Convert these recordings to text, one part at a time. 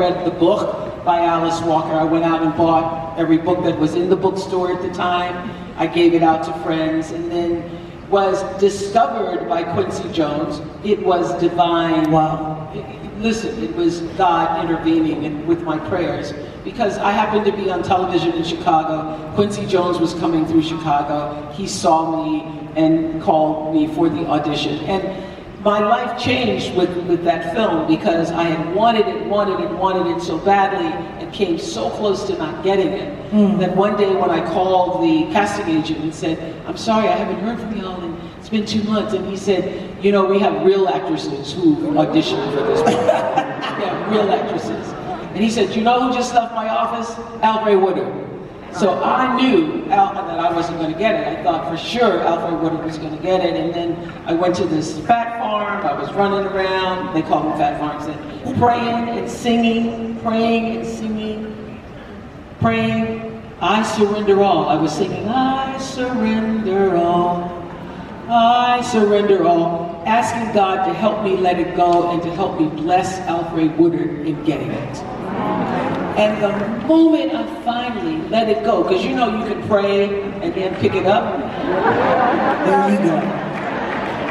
read the book by Alice Walker. I went out and bought every book that was in the bookstore at the time. I gave it out to friends, and then was discovered by Quincy Jones. It was divine. Wow. Listen, it was God intervening with my prayers, because I happened to be on television in Chicago. Quincy Jones was coming through Chicago. He saw me and called me for the audition. And my life changed with that film, because I had wanted it so badly, and came so close to not getting it, that one day when I called the casting agent and said, I'm sorry, I haven't heard from y'all, and it's been 2 months, and he said, you know, we have real actresses who auditioned for this movie. Yeah, real actresses. And he said, you know who just left my office? Alfred Woodard. So I knew that I wasn't going to get it. I thought for sure Alfred Woodard was going to get it. And then I went to this fat farm. I was running around. They called them fat farms. And praying and singing, praying and singing, praying. I surrender all. I was singing, I surrender all. I surrender all. Asking God to help me let it go, and to help me bless Alfred Woodard in getting it. And the moment I finally let it go, because you know you can pray and then pick it up. There you go.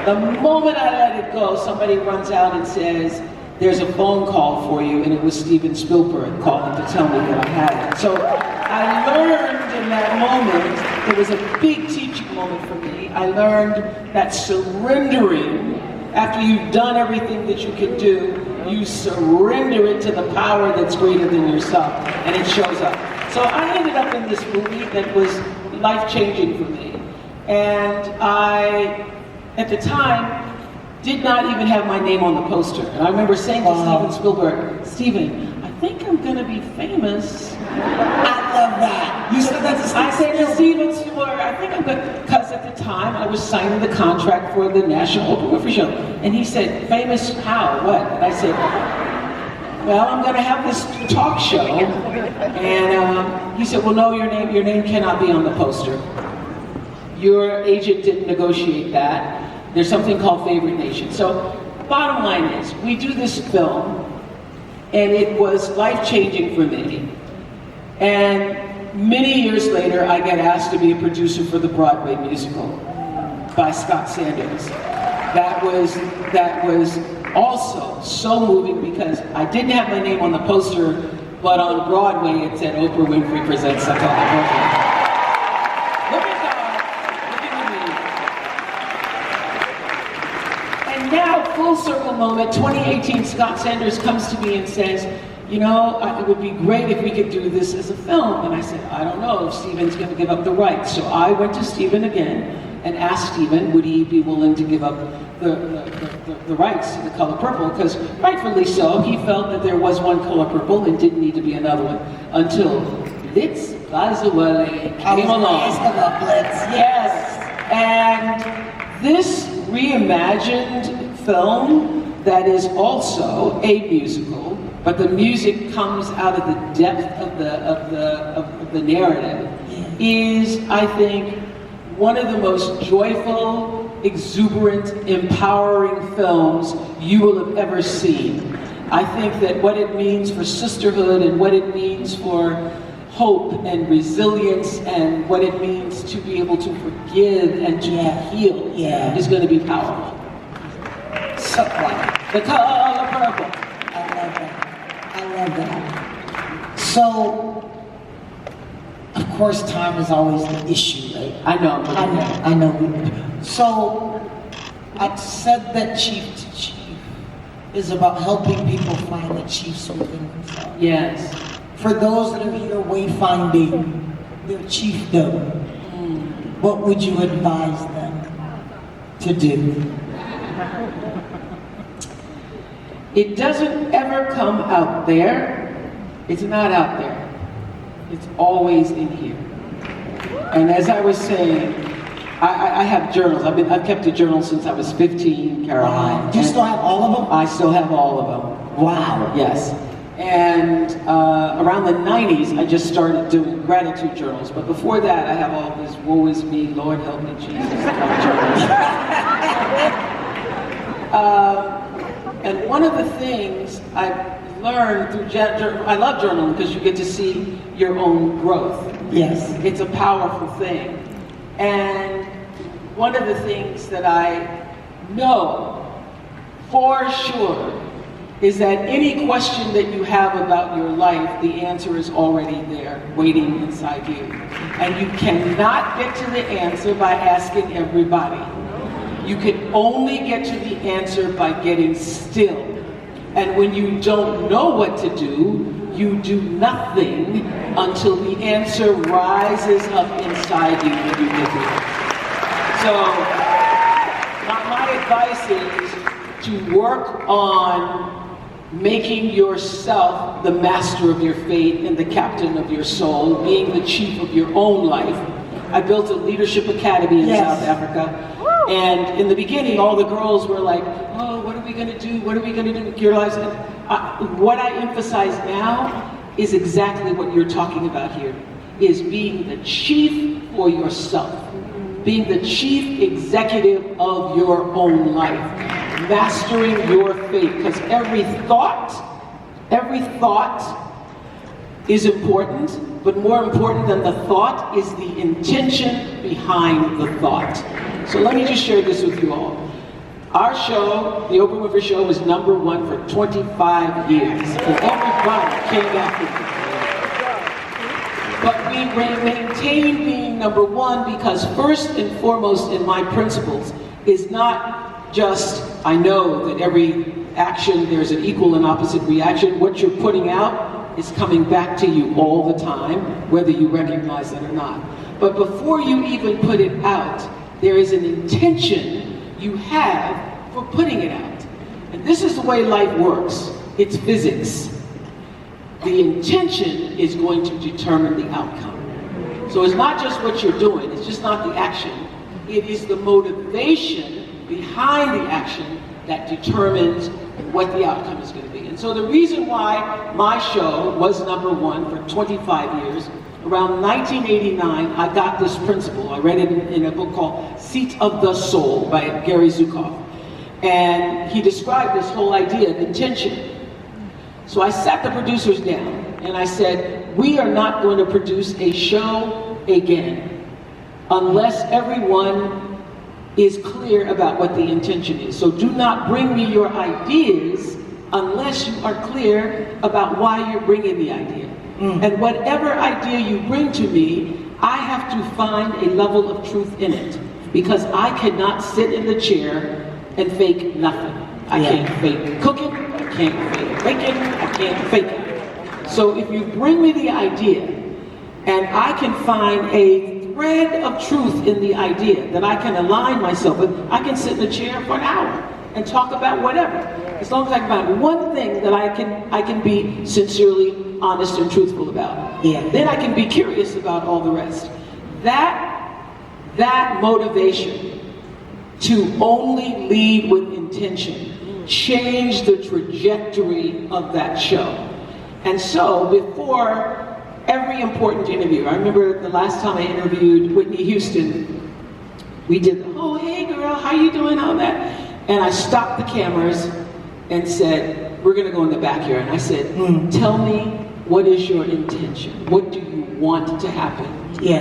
The moment I let it go, somebody runs out and says, there's a phone call for you, and it was Steven Spielberg calling to tell me that I had it. So I learned in that moment, it was a big teaching moment for me. I learned that surrendering, after you've done everything that you can do, you surrender it to the power that's greater than yourself, and it shows up. So I ended up in this movie that was life-changing for me. And I, at the time, did not even have my name on the poster. And I remember saying to Steven Spielberg, Steven, I think I'm gonna be famous. I love that. You said that to Steven. I said to Steven Spielberg, I think I'm gonna, because at the time I was signing the contract for the National Oprah Winfrey Show. And he said, famous how, what? And I said, well, I'm gonna have this talk show. And he said, well, no, your name cannot be on the poster. Your agent didn't negotiate that. There's something called Favorite Nation. So, bottom line is, we do this film, and it was life-changing for me. And many years later, I get asked to be a producer for the Broadway musical by Scott Sanders. That was also so moving, because I didn't have my name on the poster, but on Broadway it said Oprah Winfrey presents Sunday Broadway. Look at God, look at me. And now, full circle moment, 2018, Scott Sanders comes to me and says, you know, it would be great if we could do this as a film. And I said, I don't know if Steven's going to give up the rights. So I went to Steven again and asked Steven, would he be willing to give up the rights to The Color Purple? Because rightfully so, he felt that there was one Color Purple and didn't need to be another one, until Blitz Bazawule came along. Yes, and this reimagined film that is also a musical, but the music comes out of the depth of the narrative, is, I think, one of the most joyful, exuberant, empowering films you will have ever seen. I think that what it means for sisterhood, and what it means for hope and resilience, and what it means to be able to forgive and to heal is going to be powerful. So, The Color Purple. I love that. So, of course, time is always the issue, right? I know. So, I said that Chief to Chief is about helping people find the chiefs within themselves. Yes. For those that are here wayfinding their chiefdom, what would you advise them to do? It doesn't ever come out there. It's not out there. It's always in here. And as I was saying, I have journals. I've kept a journal since I was 15, Caroline. Wow. Do you still have all of them? I still have all of them. Wow. Yes. And around the 90s, I just started doing gratitude journals. But before that, I have all this woe is me, Lord help me, Jesus journals. And one of the things I learned through, I love journaling because you get to see your own growth. Yes. It's a powerful thing. And one of the things that I know for sure is that any question that you have about your life, the answer is already there, waiting inside you. And you cannot get to the answer by asking everybody. You can only get to the answer by getting still. And when you don't know what to do, you do nothing until the answer rises up inside you when you get there. So, my advice is to work on making yourself the master of your fate and the captain of your soul, being the chief of your own life. I built a leadership academy in South Africa. And in the beginning, all the girls were like, oh, what are we gonna do? What are we gonna do with your lives? And what I emphasize now is exactly what you're talking about here, is being the chief for yourself, being the chief executive of your own life, mastering your fate, because every thought is important, but more important than the thought is the intention behind the thought. So let me just share this with you all. Our show, the Oprah Winfrey Show, was #1 for 25 years, and everybody came after me. But we maintained being #1 because first and foremost in my principles is not just, I know that every action, there's an equal and opposite reaction. What you're putting out is coming back to you all the time, whether you recognize it or not. But before you even put it out, there is an intention you have for putting it out. And this is the way life works. It's physics. The intention is going to determine the outcome. So it's not just what you're doing, it's just not the action. It is the motivation behind the action that determines what the outcome is going to be. And so the reason why my show was #1 for 25 years, around 1989, I got this principle. I read it in a book called Seat of the Soul by Gary Zukav. And he described this whole idea of intention. So I sat the producers down and I said, we are not going to produce a show again unless everyone is clear about what the intention is. So do not bring me your ideas unless you are clear about why you're bringing the idea. And whatever idea you bring to me, I have to find a level of truth in it, because I cannot sit in the chair and fake nothing. I can't fake cooking, I can't fake baking, I can't fake it. So if you bring me the idea and I can find a thread of truth in the idea that I can align myself with, I can sit in the chair for an hour and talk about whatever. As long as I can find one thing that I can be sincerely honest and truthful about. Then I can be curious about all the rest. That motivation to only lead with intention changed the trajectory of that show. And so before every important interview, I remember the last time I interviewed Whitney Houston, we did the, oh, hey girl, how you doing, all that. And I stopped the cameras and said, we're gonna go in the back here. And I said, tell me, what is your intention? What do you want to happen?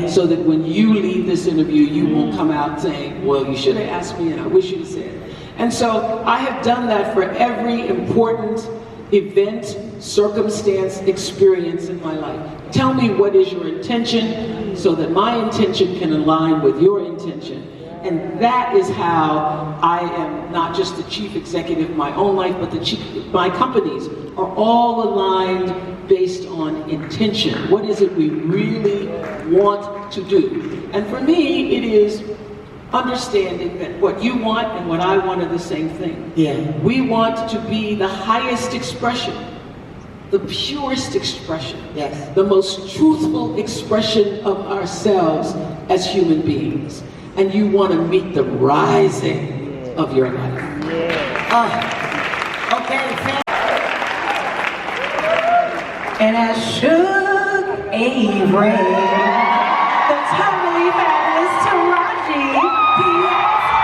So that when you leave this interview, you won't come out saying, well, you should have asked me and I wish you'd have said. And so I have done that for every important event, circumstance, experience in my life. Tell me what is your intention so that my intention can align with your intention. And that is how I am not just the chief executive of my own life, but my companies are all aligned based on intention. What is it we really want to do? And for me, it is understanding that what you want and what I want are the same thing. We want to be the highest expression, the purest expression, the most truthful expression of ourselves as human beings. And you want to meet the rising of your life. And as should Avery, the totally fabulous Taraji P Henson.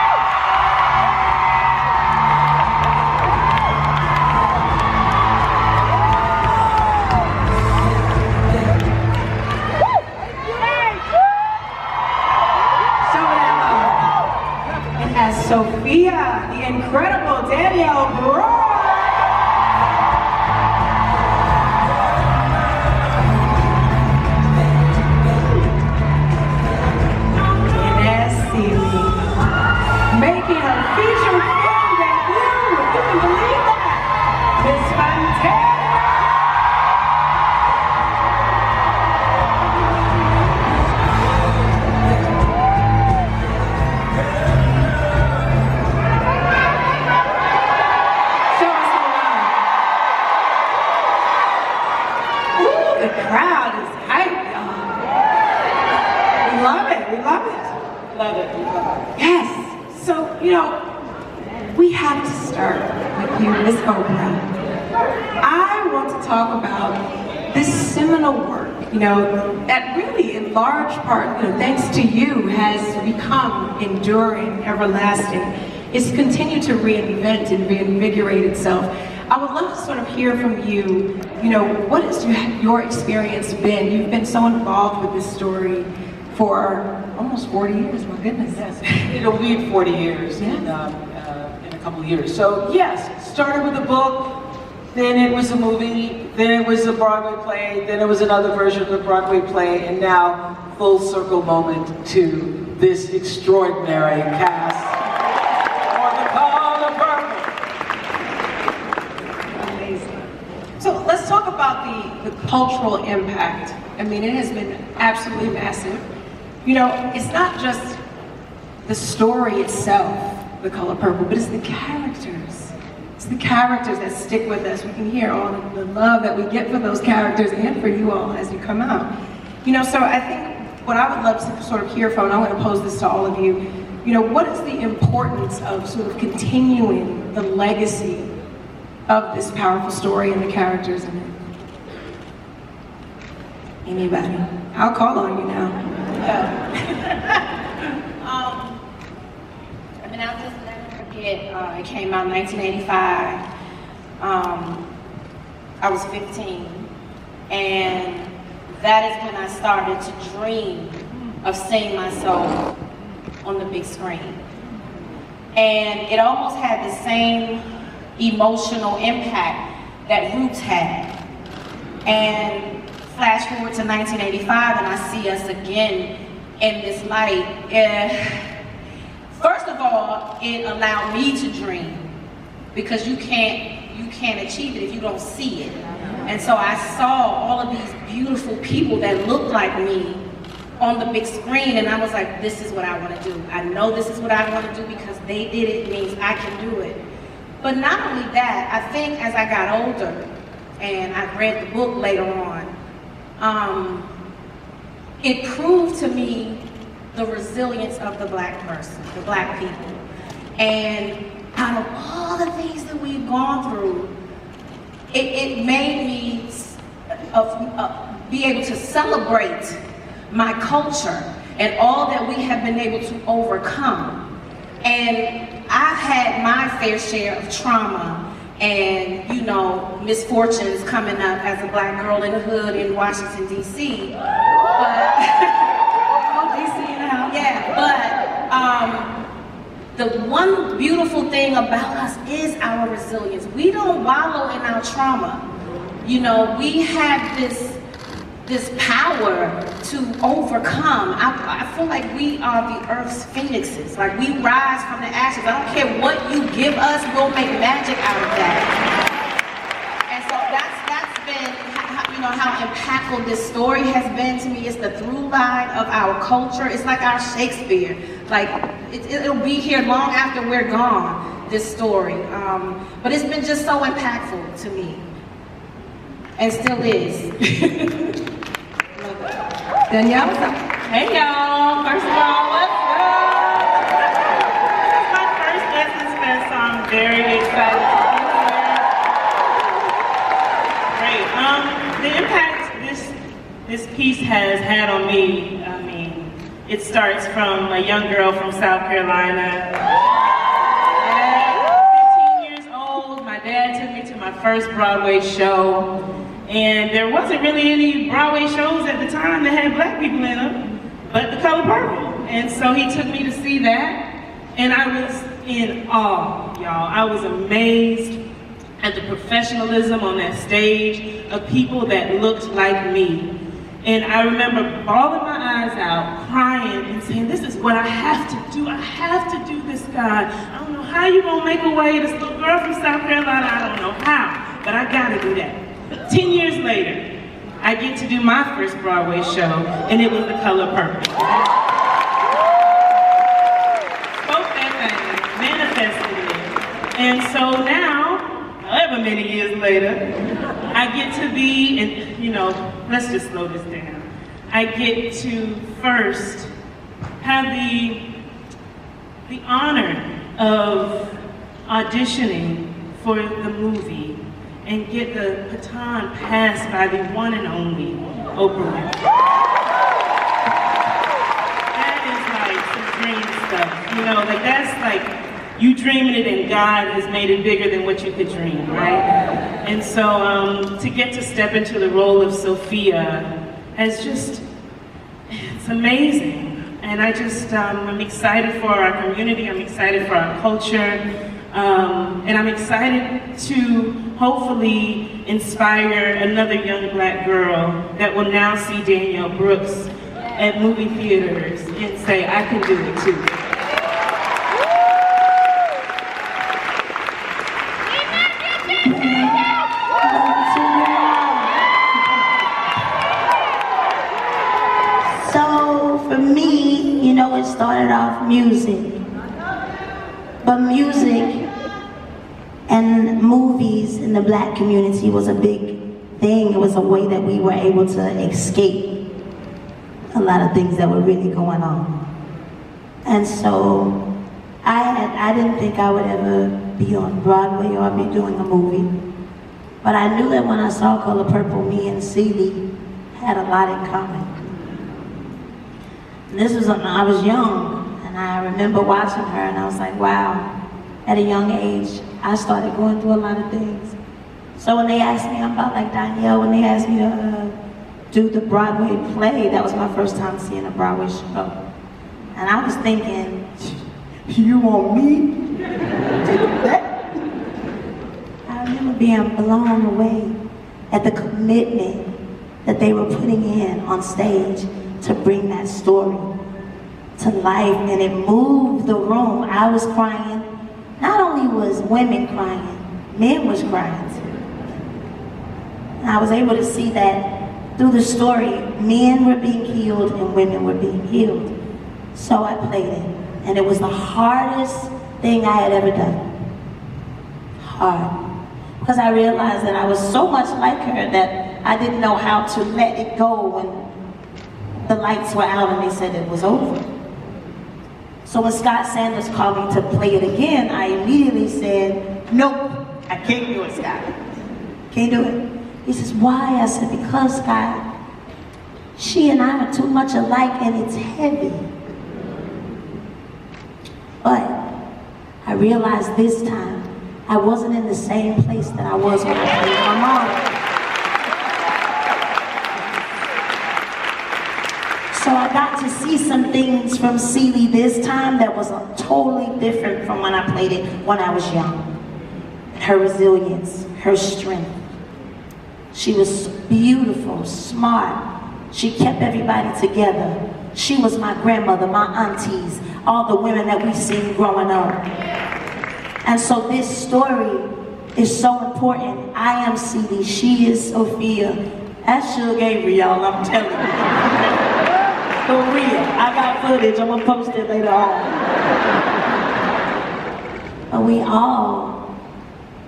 The crowd is hype, y'all. We love it. We love it. Love it. Yes. So, we have to start with you, Miss Oprah. I want to talk about this seminal work, that really in large part, thanks to you, has become enduring, everlasting. It's continued to reinvent and reinvigorate itself. I would love to sort of hear from you, what has your experience been? You've been so involved with this story for almost 40 years, my goodness. Yes, it'll be 40 years in a couple of years. So yes, started with a book, then it was a movie, then it was a Broadway play, then it was another version of the Broadway play, and now full circle moment to this extraordinary cast for the Color Purple. Amazing. So let's talk about the cultural impact. I mean, it has been absolutely massive. It's not just the story itself, The Color Purple, but it's the characters. It's the characters that stick with us. We can hear all the love that we get for those characters and for you all as you come out. So I think what I would love to sort of hear from, and I'm going to pose this to all of you, what is the importance of sort of continuing the legacy of this powerful story and the characters in it? Anybody? I'll call on you now. I'll just never forget, it came out in 1985. I was 15, and that is when I started to dream of seeing myself on the big screen. And it almost had the same emotional impact that Roots had. And flash forward to 1985, and I see us again in this light. First of all, it allowed me to dream, because you can't achieve it if you don't see it. And so I saw all of these beautiful people that looked like me on the big screen, and I was like, this is what I want to do. I know this is what I want to do because they did it, means I can do it. But not only that, I think as I got older, and I read the book later on, it proved to me the resilience of the Black person, the Black people. And out of all the things that we've gone through, it made me be able to celebrate my culture and all that we have been able to overcome. And I've had my fair share of trauma and, misfortunes coming up as a Black girl in the hood in Washington, D.C. The one beautiful thing about us is our resilience. We don't wallow in our trauma. We have this power to overcome. I feel like we are the earth's phoenixes. Like, we rise from the ashes. I don't care what you give us, we'll make magic out of that. And so that's been how impactful this story has been to me. It's the through line of our culture. It's like our Shakespeare. Like, it'll be here long after we're gone, this story. But it's been just so impactful to me. And still is. Danielle? Hey y'all, first of all, what's up? This is my first Essence Fest, so I'm very excited to be here. Great. The impact this piece has had on me, it starts from a young girl from South Carolina. 15 years old, my dad took me to my first Broadway show. And there wasn't really any Broadway shows at the time that had Black people in them, but The Color Purple. And so he took me to see that, and I was in awe, y'all. I was amazed at the professionalism on that stage of people that looked like me. And I remember bawling my eyes out, crying, and saying, this is what I have to do. I have to do this, God. I don't know how you're gonna make a way. This little girl from South Carolina, I don't know how, but I gotta do that. 10 years later, I get to do my first Broadway show, and it was The Color Purple. Spoke that thing, manifested it. And so now, however many years later, I get to be, and you know, let's just slow this down. I get to first have the honor of auditioning for the movie and get the baton passed by the one and only Oprah Winfrey. That is like some dream stuff, you know, like that's like you dreaming it and God has made it bigger than what you could dream, right? And so to get to step into the role of Sophia has just, it's amazing. And I just, I'm excited for our community, I'm excited for our culture, and I'm excited to hopefully inspire another young black girl that will now see Danielle Brooks at movie theaters and say, I can do it too. For me, you know, it started off music. But music and movies in the black community was a big thing. It was a way that we were able to escape a lot of things that were really going on. And so I didn't think I would ever be on Broadway or be doing a movie. But I knew that when I saw Color Purple, me and Celie had a lot in common. This was when I was young, and I remember watching her, and I was like, wow. At a young age, I started going through a lot of things. So when they asked me, I'm about like Danielle, when they asked me to do the Broadway play, that was my first time seeing a Broadway show. And I was thinking, you want me to do that? I remember being blown away at the commitment that they were putting in on stage to bring that story to life, and it moved the room. I was crying. Not only was women crying, men was crying too. And I was able to see that through the story, men were being healed and women were being healed. So I played it, and it was the hardest thing I had ever done. Hard. Because I realized that I was so much like her that I didn't know how to let it go when the lights were out and they said it was over. So when Scott Sanders called me to play it again, I immediately said, nope, I can't do it, Scott. Can't do it. He says, why? I said, because, Scott, she and I are too much alike and it's heavy. But I realized this time, I wasn't in the same place that I was when I played my mom. So I got to see some things from Celie this time that was totally different from when I played it when I was young. Her resilience, her strength. She was beautiful, smart. She kept everybody together. She was my grandmother, my aunties, all the women that we've seen growing up. And so this story is so important. I am Celie, she is Sophia. That's Suge Avery, y'all, I'm telling you. For real, I got footage, I'm gonna post it later on. But we all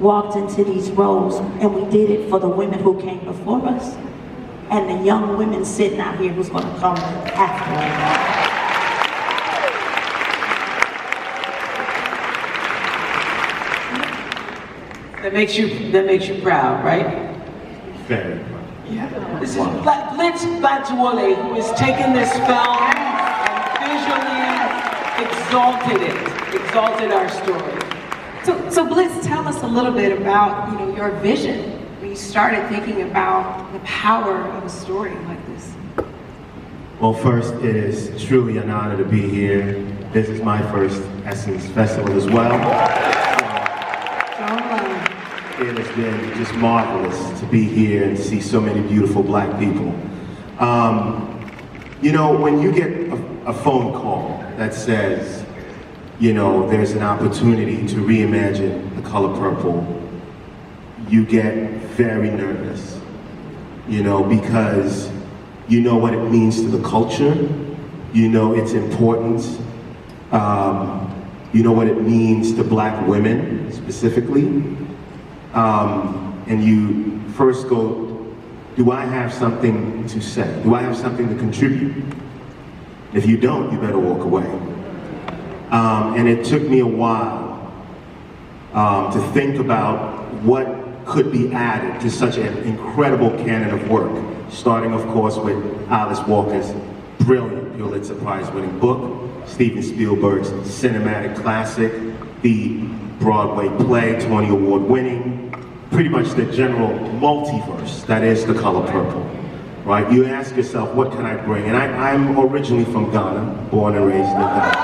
walked into these roles, and we did it for the women who came before us, and the young women sitting out here who's gonna come after us. That makes you proud, right? Very. Yeah. This is Blitz Bazawule, who has taken this film and visually exalted our story. So Blitz, tell us a little bit about, you know, your vision when you started thinking about the power of a story like this. Well, first, it is truly an honor to be here. This is my first Essence Festival as well. It has been just marvelous to be here and see so many beautiful black people. You know, when you get a phone call that says, you know, there's an opportunity to reimagine The Color Purple, you get very nervous, you know, because you know what it means to the culture, you know its importance, you know what it means to black women specifically. And you first go, do I have something to say? Do I have something to contribute? If you don't, you better walk away. And it took me a while to think about what could be added to such an incredible canon of work, starting, of course, with Alice Walker's brilliant Pulitzer Prize-winning book, Steven Spielberg's cinematic classic, the Broadway play, Tony Award-winning, pretty much the general multiverse that is The Color Purple, right? You ask yourself, what can I bring? And I'm originally from Ghana, born and raised in Ghana.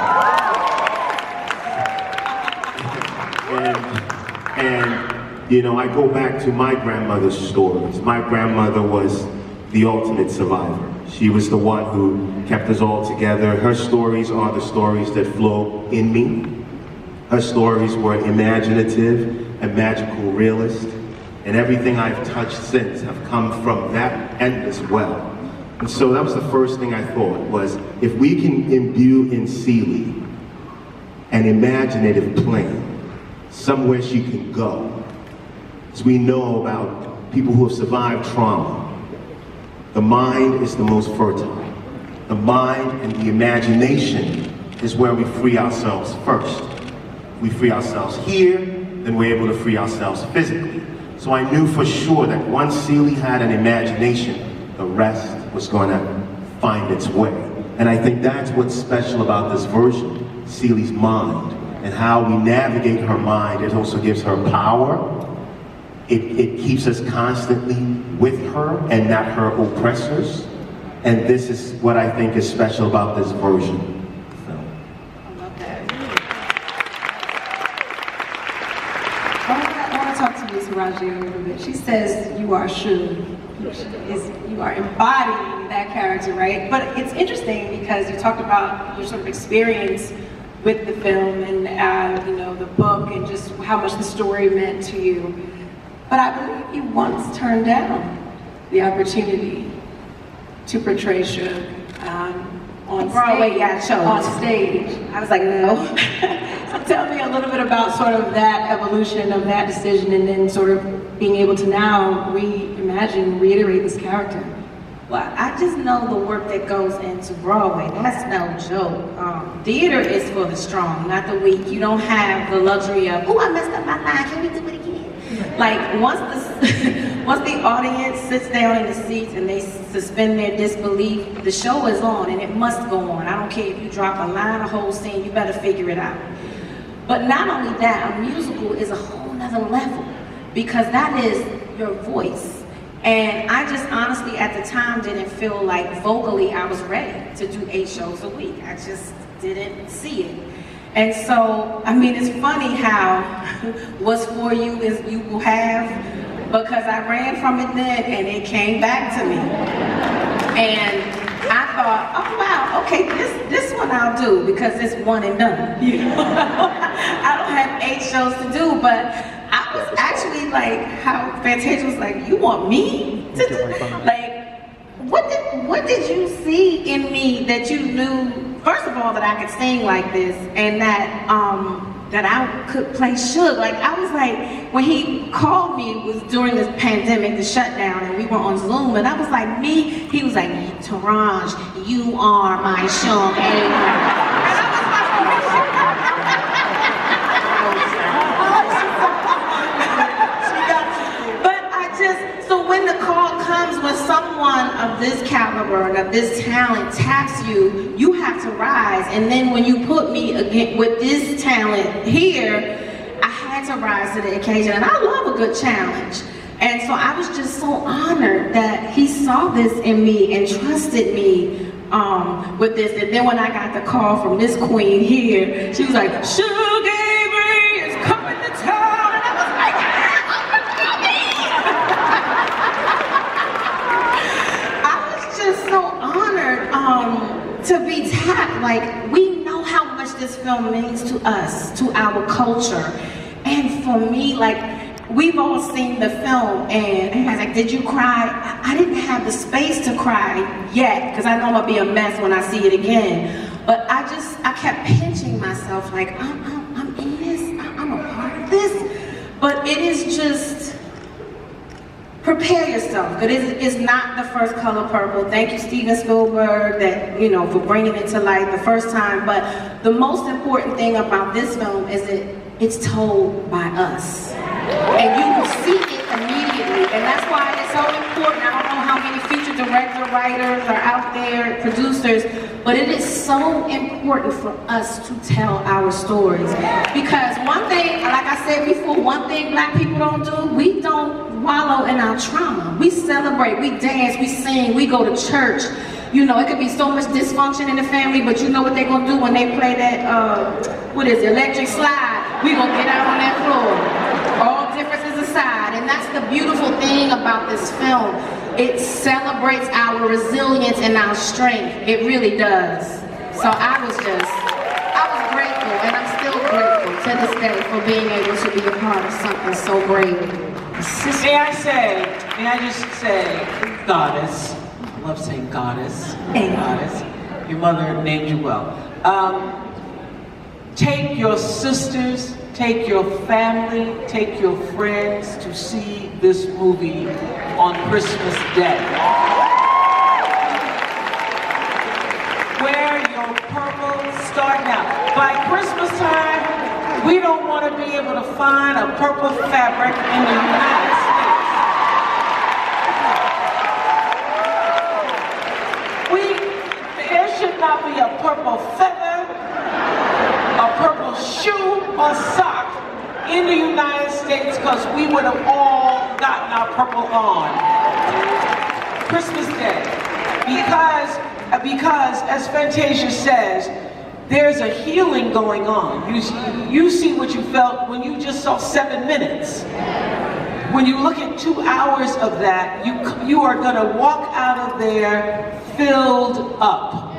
And you know, I go back to my grandmother's stories. My grandmother was the ultimate survivor. She was the one who kept us all together. Her stories are the stories that flow in me. Her stories were imaginative and magical realist, and everything I've touched since have come from that endless well. And so that was the first thing I thought was, if we can imbue in Celie an imaginative plane, somewhere she can go. As we know about people who have survived trauma, the mind is the most fertile. The mind and the imagination is where we free ourselves first. We free ourselves here, then we're able to free ourselves physically. So I knew for sure that once Celie had an imagination, the rest was going to find its way. And I think that's what's special about this version, Celie's mind, and how we navigate her mind. It also gives her power. It keeps us constantly with her and not her oppressors. And this is what I think is special about this version of the film. I love that. I want to talk to Ms. Taraji a little bit. She says you are H.E.R. You are embodying that character, right? But it's interesting because you talked about your sort of experience with the film and you know, the book and just how much the story meant to you. But I believe you once turned down the opportunity to portray H.E.R. On Broadway, stage. yeah, shows. On stage. I was like, no. So tell me a little bit about sort of that evolution of that decision and then sort of being able to now reiterate this character. Well, I just know the work that goes into Broadway. That's no joke. Theater is for the strong, not the weak. You don't have the luxury of, oh, I messed up my line, can we do it again? Like, once the audience sits down in the seats and they suspend their disbelief, the show is on and it must go on. I don't care if you drop a line, a whole scene, you better figure it out. But not only that, a musical is a whole nother level because that is your voice. And I just honestly at the time didn't feel like vocally I was ready to do 8 shows a week. I just didn't see it. And so, I mean, it's funny how what's for you is you will have, because I ran from it then and it came back to me. And I thought, oh wow, okay, this one I'll do because it's one and done. You know? I don't have 8 shows to do, but I was actually like, how Fantasia was like, you want me to do? Like, what did you see in me that you knew? First of all, that I could sing like this, and that I could play H.E.R. Like, I was like, when he called me, it was during this pandemic, the shutdown, and we were on Zoom, and I was like, me? He was like, Taraji, you are my H.E.R. And I was like, but I just, so when the call comes, when someone of this caliber and of this talent taps you, you have to rise. And then when you put me again with this talent here, I had to rise to the occasion. And I love a good challenge. And so I was just so honored that he saw this in me and trusted me with this. And then when I got the call from this queen here, she was like, H.E.R. Gabriel is coming to town. And I was like, so honored to be tapped. Like, we know how much this film means to us, to our culture. And for me, like, we've all seen the film and I was like, did you cry? I didn't have the space to cry yet because I know I'm gonna be a mess when I see it again. But I kept pinching myself like, I'm in this, I'm a part of this. But it is just prepare yourself, because it's not the first Color Purple. Thank you, Steven Spielberg, that, you know, for bringing it to light the first time. But the most important thing about this film is that it's told by us. And you will see it immediately. And that's why it's so important. I don't know how many feature director writers are out there, producers, but it is so important for us to tell our stories. Because one thing, like I said before, one thing Black people don't do, we don't wallow in our trauma. We celebrate, we dance, we sing, we go to church. You know, it could be so much dysfunction in the family, but you know what they're gonna do when they play that, what is it, electric slide? We gonna get out on that floor. All differences aside, and that's the beautiful thing about this film. It celebrates our resilience and our strength. It really does. So I was grateful, and I'm still grateful to this day for being able to be a part of something so great. May I just say, goddess. I love saying goddess. Goddess. Your mother named you well. Take your sisters, take your family, take your friends to see this movie on Christmas Day. Wear your purple, start now. By Christmas time, we don't want to be able to find a purple fabric in the United States. There should not be a purple feather, a purple shoe or sock in the United States, because we would have all gotten our purple on Christmas Day. Because as Fantasia says, there's a healing going on. You see what you felt when you just saw 7 minutes. When you look at 2 hours of that, you are gonna walk out of there filled up.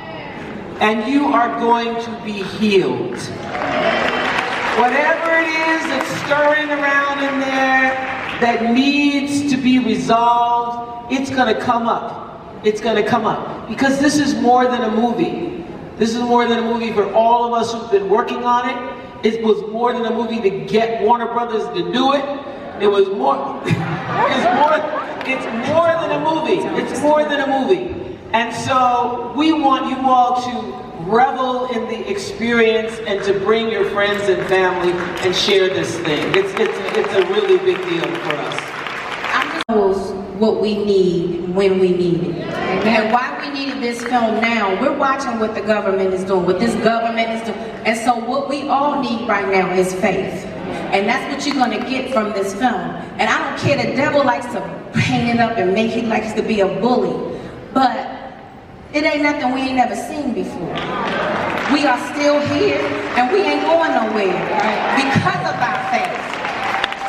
And you are going to be healed. Whatever it is that's stirring around in there that needs to be resolved, it's gonna come up. It's gonna come up. Because this is more than a movie. This is more than a movie for all of us who've been working on it. It was more than a movie to get Warner Brothers to do it. It was more, it's more than a movie. It's more than a movie. And so we want you all to revel in the experience and to bring your friends and family and share this thing. It's a really big deal for us. I knows what we need when we need it. And why we needed this film now, we're watching what the government is doing, what this government is doing. And so what we all need right now is faith. And that's what you're gonna get from this film. And I don't care, the devil likes to paint it up and make he likes to be a bully. But it ain't nothing we ain't never seen before. We are still here and we ain't going nowhere because of our faith.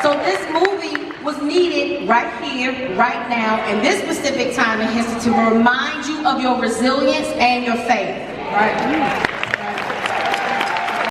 So this movie was needed right here, right now, in this specific time in history to remind you of your resilience and your faith. Right?